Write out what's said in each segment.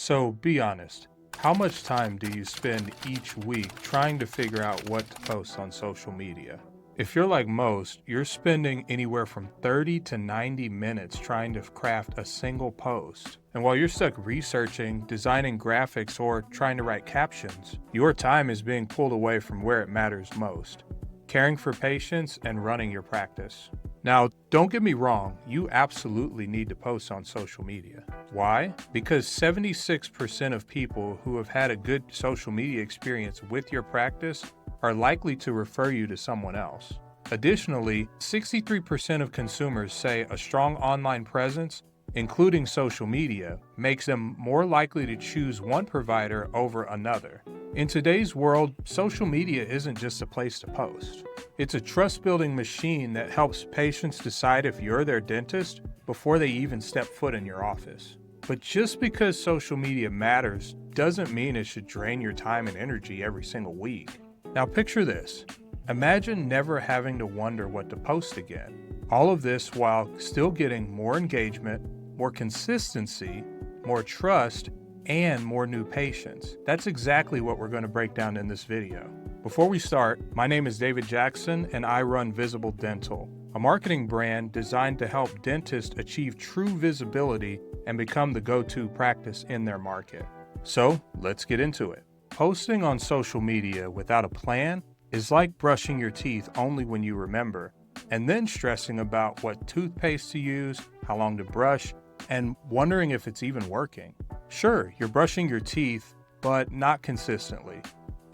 So be honest, how much time do you spend each week trying to figure out what to post on social media? If you're like most, you're spending anywhere from 30 to 90 minutes trying to craft a single post. And while you're stuck researching, designing graphics, or trying to write captions, your time is being pulled away from where it matters most: caring for patients and running your practice. Now, don't get me wrong, you absolutely need to post on social media. Why? Because 76% of people who have had a good social media experience with your practice are likely to refer you to someone else. Additionally, 63% of consumers say a strong online presence, including social media, makes them more likely to choose one provider over another. In today's world, social media isn't just a place to post. It's a trust-building machine that helps patients decide if you're their dentist before they even step foot in your office. But just because social media matters doesn't mean it should drain your time and energy every single week. Now picture this. Imagine never having to wonder what to post again. All of this while still getting more engagement, more consistency, more trust, and more new patients. That's exactly what we're going to break down in this video. Before we start, my name is David Jackson and I run Visible Dental, a marketing brand designed to help dentists achieve true visibility and become the go-to practice in their market. So let's get into it. Posting on social media without a plan is like brushing your teeth only when you remember, and then stressing about what toothpaste to use, how long to brush, and wondering if it's even working. Sure, you're brushing your teeth, but not consistently,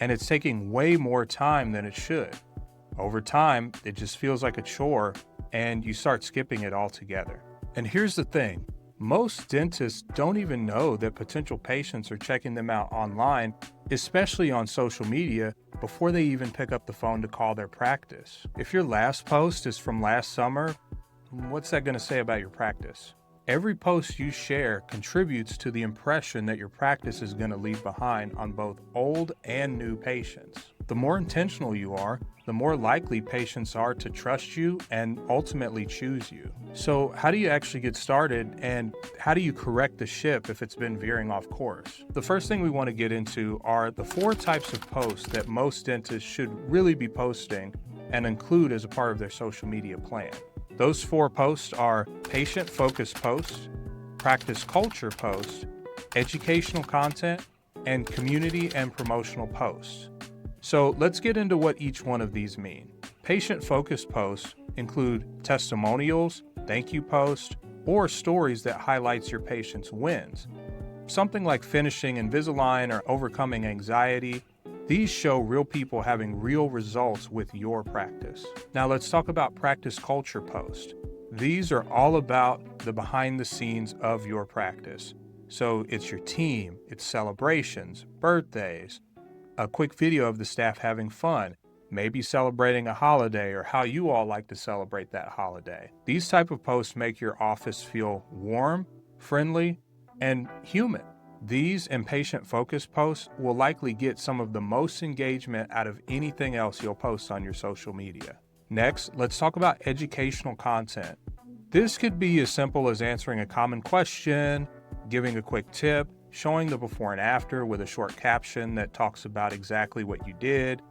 and it's taking way more time than it should. Over time, it just feels like a chore, and you start skipping it altogether. And here's the thing. Most dentists don't even know that potential patients are checking them out online, especially on social media, before they even pick up the phone to call their practice. If your last post is from last summer, what's that going to say about your practice? Every post you share contributes to the impression that your practice is going to leave behind on both old and new patients. The more intentional you are, the more likely patients are to trust you and ultimately choose you. So how do you actually get started, and how do you correct the ship if it's been veering off course? The first thing we want to get into are the 4 types of posts that most dentists should really be posting and include as a part of their social media plan. Those 4 posts are patient-focused posts, practice culture posts, educational content, and community and promotional posts. So let's get into what each one of these mean. Patient-focused posts include testimonials, thank you posts, or stories that highlights your patient's wins. Something like finishing Invisalign or overcoming anxiety. These show real people having real results with your practice. Now let's talk about practice culture posts. These are all about the behind the scenes of your practice. So it's your team, it's celebrations, birthdays, a quick video of the staff having fun, maybe celebrating a holiday or how you all like to celebrate that holiday. These type of posts make your office feel warm, friendly, and human. These and patient-focused posts will likely get some of the most engagement out of anything else you'll post on your social media. Next, let's talk about educational content. This could be as simple as answering a common question, giving a quick tip, showing the before and after with a short caption that talks about exactly what you did.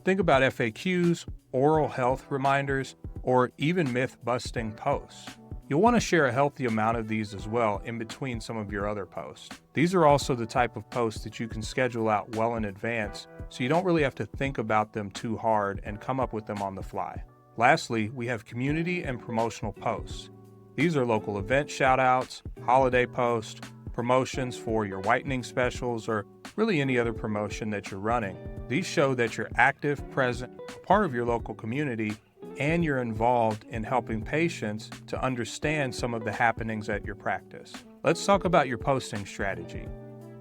Think about FAQs, oral health reminders, or even myth-busting posts. You'll want to share a healthy amount of these as well in between some of your other posts. These are also the type of posts that you can schedule out well in advance, so you don't really have to think about them too hard and come up with them on the fly. Lastly, we have community and promotional posts. These are local event shout-outs, holiday posts, promotions for your whitening specials, or really any other promotion that you're running. These show that you're active, present, a part of your local community, and you're involved in helping patients to understand some of the happenings at your practice. Let's talk about your posting strategy.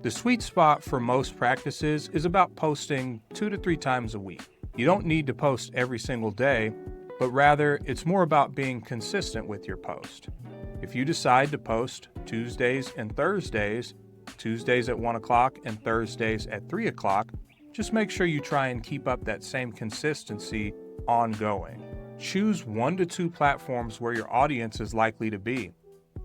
The sweet spot for most practices is about posting 2 to 3 times a week. You don't need to post every single day, but rather it's more about being consistent with your post. If you decide to post Tuesdays and Thursdays, Tuesdays at 1 o'clock and Thursdays at 3 o'clock, just make sure you try and keep up that same consistency ongoing. Choose 1 to 2 platforms where your audience is likely to be.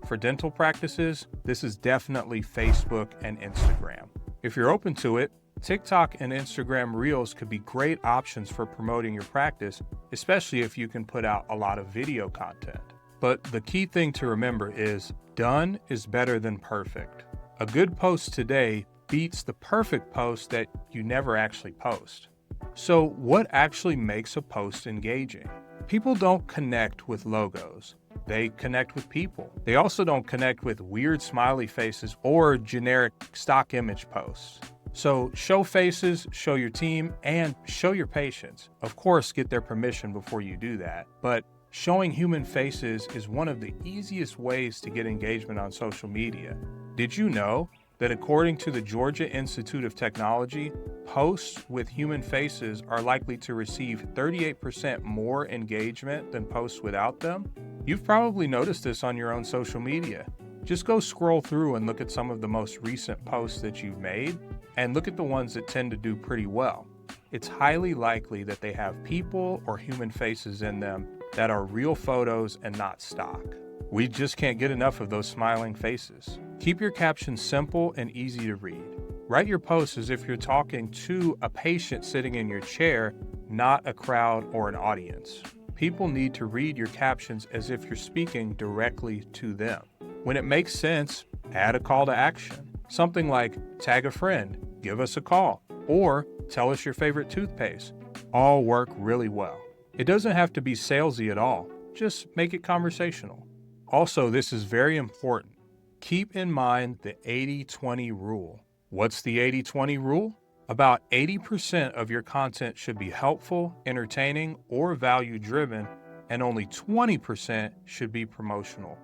For dental practices, this is definitely Facebook and Instagram. If you're open to it, TikTok and Instagram Reels could be great options for promoting your practice, especially if you can put out a lot of video content. But the key thing to remember is done is better than perfect. A good post today beats the perfect post that you never actually post. So what actually makes a post engaging? People don't connect with logos. They connect with people. They also don't connect with weird smiley faces or generic stock image posts. So show faces, show your team, and show your patients. Of course, get their permission before you do that. But showing human faces is one of the easiest ways to get engagement on social media. Did you know that according to the Georgia Institute of Technology, posts with human faces are likely to receive 38% more engagement than posts without them? You've probably noticed this on your own social media. Just go scroll through and look at some of the most recent posts that you've made, and look at the ones that tend to do pretty well. It's highly likely that they have people or human faces in them that are real photos and not stock. We just can't get enough of those smiling faces. Keep your captions simple and easy to read. Write your posts as if you're talking to a patient sitting in your chair, not a crowd or an audience. People need to read your captions as if you're speaking directly to them. When it makes sense, add a call to action. Something like tag a friend, give us a call, or tell us your favorite toothpaste. All work really well. It doesn't have to be salesy at all. Just make it conversational. Also, this is very important. Keep in mind the 80-20 rule. What's the 80-20 rule? About 80% of your content should be helpful, entertaining, or value-driven, and only 20% should be promotional.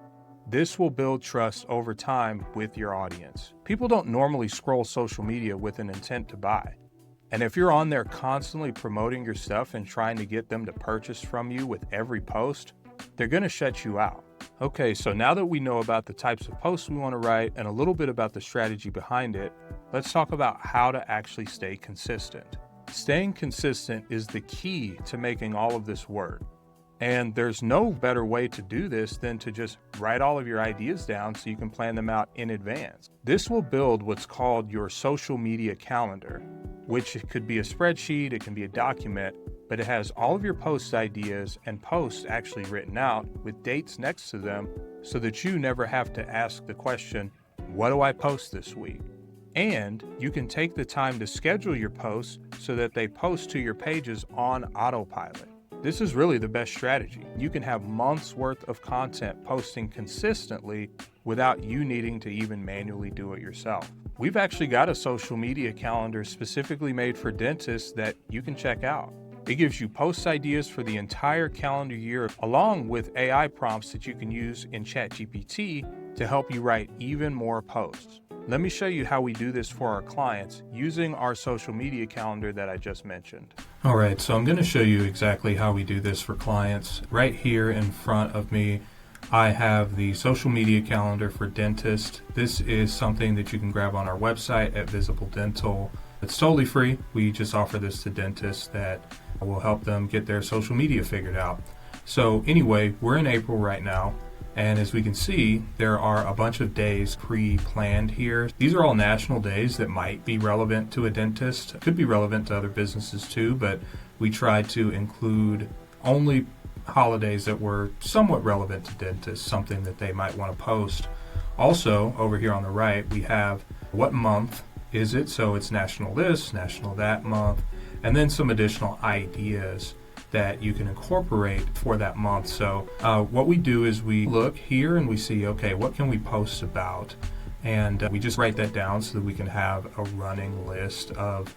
This will build trust over time with your audience. People don't normally scroll social media with an intent to buy. And if you're on there constantly promoting your stuff and trying to get them to purchase from you with every post, they're going to shut you out. Okay, so now that we know about the types of posts we want to write and a little bit about the strategy behind it, let's talk about how to actually stay consistent. Staying consistent is the key to making all of this work. And there's no better way to do this than to just write all of your ideas down so you can plan them out in advance. This will build what's called your social media calendar, which could be a spreadsheet, it can be a document, but it has all of your post ideas and posts actually written out with dates next to them so that you never have to ask the question, what do I post this week? And you can take the time to schedule your posts so that they post to your pages on autopilot. This is really the best strategy. You can have months worth of content posting consistently without you needing to even manually do it yourself. We've actually got a social media calendar specifically made for dentists that you can check out. It gives you post ideas for the entire calendar year, along with AI prompts that you can use in ChatGPT to help you write even more posts. Let me show you how we do this for our clients using our social media calendar that I just mentioned. All right, so I'm going to show you exactly how we do this for clients. Right here in front of me, I have the social media calendar for dentists. This is something that you can grab on our website at Visible Dental. It's totally free. We just offer this to dentists that will help them get their social media figured out. So anyway, we're in April right now. And as we can see, there are a bunch of days pre-planned here. These are all national days that might be relevant to a dentist. Could be relevant to other businesses too, but we tried to include only holidays that were somewhat relevant to dentists, something that they might want to post. Also, over here on the right, we have what month is it? So it's National this, National that month, and then some additional ideas that you can incorporate for that month. So what we do is we look here and we see, okay, what can we post about? And we just write that down so that we can have a running list of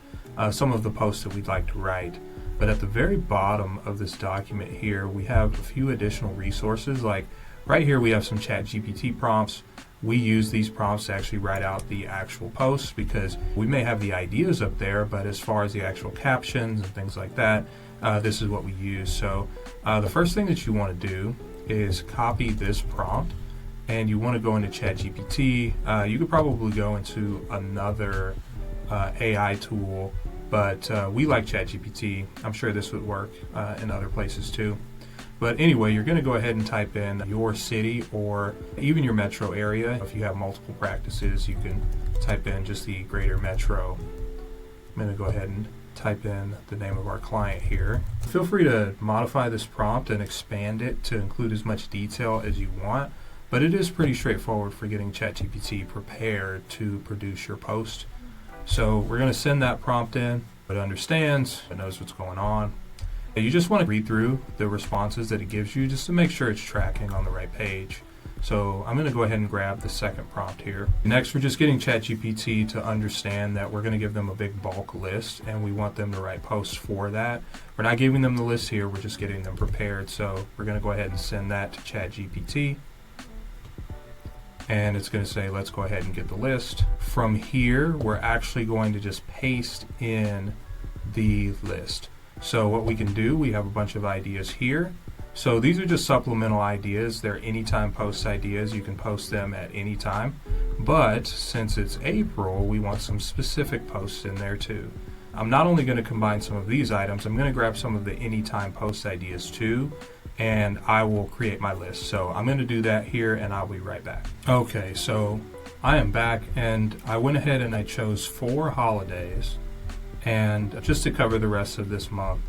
some of the posts that we'd like to write. But at the very bottom of this document here, we have a few additional resources. Like right here, we have some ChatGPT prompts. We use these prompts to actually write out the actual posts because we may have the ideas up there, but as far as the actual captions and things like that, this is what we use. So the first thing that you want to do is copy this prompt, and you want to go into ChatGPT. You could probably go into another AI tool, but we like ChatGPT. I'm sure this would work in other places too. But anyway, you're going to go ahead and type in your city or even your metro area. If you have multiple practices, you can type in just the greater metro. I'm going to go ahead and type in the name of our client here. Feel free to modify this prompt and expand it to include as much detail as you want, but it is pretty straightforward for getting ChatGPT prepared to produce your post. So we're going to send that prompt in. It understands, it knows what's going on. You just want to read through the responses that it gives you just to make sure it's tracking on the right page. So I'm going to go ahead and grab the second prompt here. Next, we're just getting ChatGPT to understand that we're going to give them a big bulk list and we want them to write posts for that. We're not giving them the list here, we're just getting them prepared. So we're going to go ahead and send that to ChatGPT. And it's going to say, let's go ahead and get the list. From here, we're actually going to just paste in the list. So what we can do, we have a bunch of ideas here. So these are just supplemental ideas. They're anytime post ideas. You can post them at any time. But since it's April, we want some specific posts in there too. I'm not only going to combine some of these items, I'm going to grab some of the anytime post ideas too, and I will create my list. So I'm going to do that here and I'll be right back. Okay, so I am back and I went ahead and I chose 4 holidays and just to cover the rest of this month.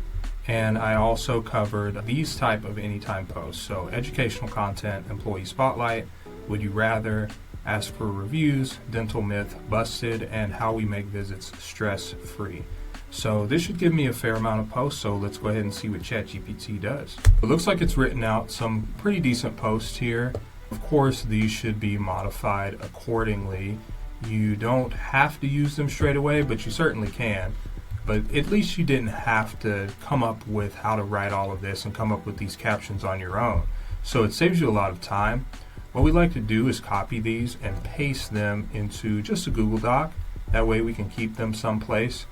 And I also covered these type of anytime posts. So educational content, employee spotlight, would you rather, ask for reviews, dental myth busted, and how we make visits stress free. So this should give me a fair amount of posts, so let's go ahead and see what ChatGPT does. It looks like it's written out some pretty decent posts here. Of course, these should be modified accordingly. You don't have to use them straight away, but you certainly can. But at least you didn't have to come up with how to write all of this and come up with these captions on your own. So it saves you a lot of time. What we like to do is copy these and paste them into just a Google Doc. That way we can keep them someplace.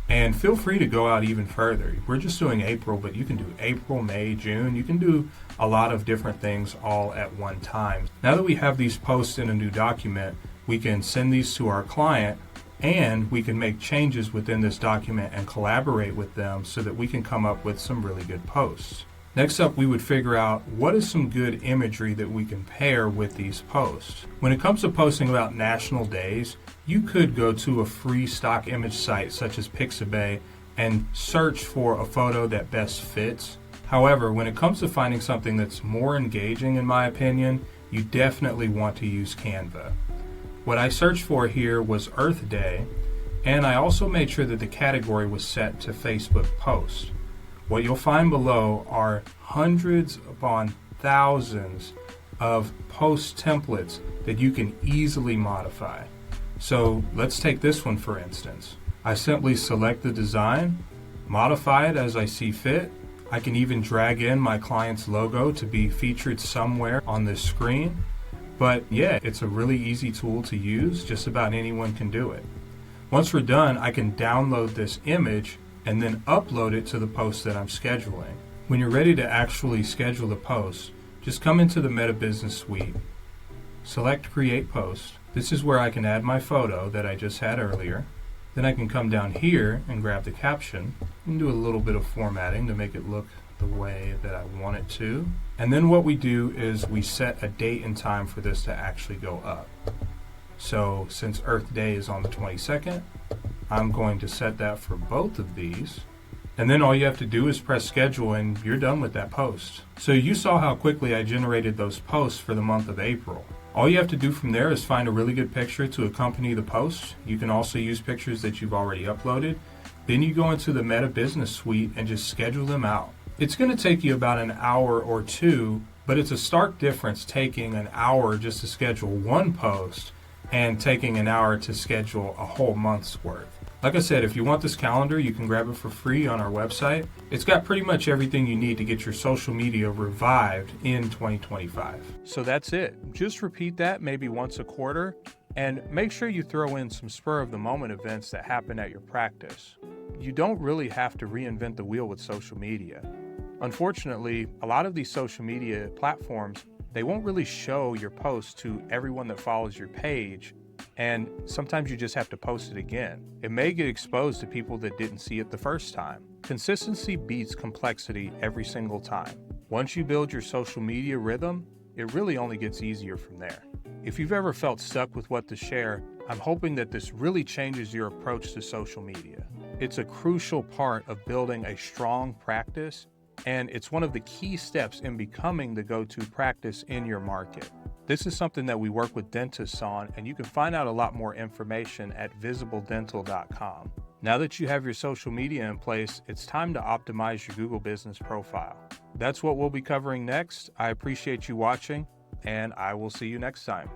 And feel free to go out even further. We're just doing April, but you can do April, May, June. You can do a lot of different things all at one time. Now that we have these posts in a new document, we can send these to our client and we can make changes within this document and collaborate with them so that we can come up with some really good posts. Next up, we would figure out what is some good imagery that we can pair with these posts. When it comes to posting about national days, you could go to a free stock image site such as Pixabay and search for a photo that best fits. However, when it comes to finding something that's more engaging, in my opinion, you definitely want to use Canva. What I searched for here was Earth Day, and I also made sure that the category was set to Facebook posts. What you'll find below are hundreds upon thousands of post templates that you can easily modify. So let's take this one for instance. I simply select the design, modify it as I see fit. I can even drag in my client's logo to be featured somewhere on this screen. But yeah, it's a really easy tool to use. Just about anyone can do it. Once we're done, I can download this image and then upload it to the post that I'm scheduling. When you're ready to actually schedule the post, just come into the Meta Business Suite, select Create Post. This is where I can add my photo that I just had earlier. Then I can come down here and grab the caption and do a little bit of formatting to make it look the way that I want it to. And then what we do is we set a date and time for this to actually go up. So since Earth Day is on the 22nd, I'm going to set that for both of these. And then all you have to do is press schedule and you're done with that post. So you saw how quickly I generated those posts for the month of April. All you have to do from there is find a really good picture to accompany the post. You can also use pictures that you've already uploaded. Then you go into the Meta Business Suite and just schedule them out. It's going to take you about an hour or two, but it's a stark difference taking an hour just to schedule one post and taking an hour to schedule a whole month's worth. Like I said, if you want this calendar, you can grab it for free on our website. It's got pretty much everything you need to get your social media revived in 2025. So that's it. Just repeat that maybe once a quarter and make sure you throw in some spur of the moment events that happen at your practice. You don't really have to reinvent the wheel with social media. Unfortunately, a lot of these social media platforms, they won't really show your post to everyone that follows your page, and sometimes you just have to post it again. It may get exposed to people that didn't see it the first time. Consistency beats complexity every single time. Once you build your social media rhythm, it really only gets easier from there. If you've ever felt stuck with what to share, I'm hoping that this really changes your approach to social media. It's a crucial part of building a strong practice, and it's one of the key steps in becoming the go-to practice in your market. This is something that we work with dentists on, and you can find out a lot more information at visibledental.com. Now that you have your social media in place, it's time to optimize your Google business profile. That's what we'll be covering next. I appreciate you watching, and I will see you next time.